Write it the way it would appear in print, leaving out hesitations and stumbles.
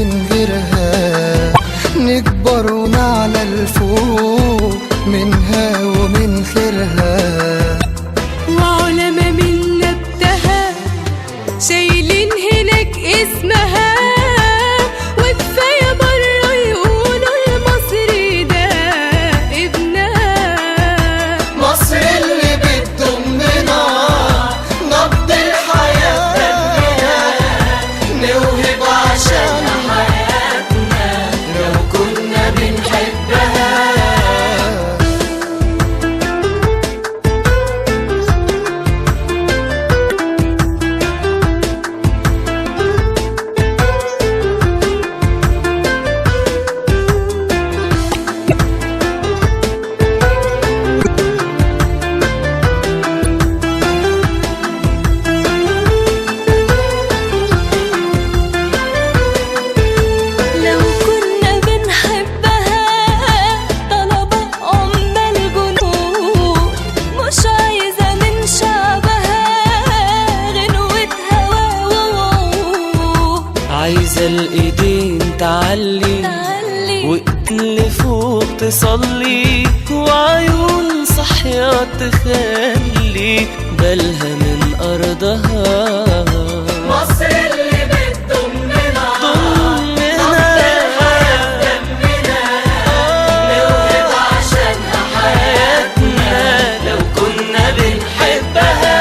من غيرها نكبر ونعلى الفوق منها ومن خيرها. وعلماء من نبتها شايلين هناك اسمها، وكفاية بره يقولوا المصري ده ابنها. مصر اللي بتضمنا نبض الحياة دمنا، نوهب عشان حياتنا لو كنا بنحبها. عايزة الإيدين تعلي وإيدين لفوق تصلي، وعيون صحية تخلي بالها من أرضها.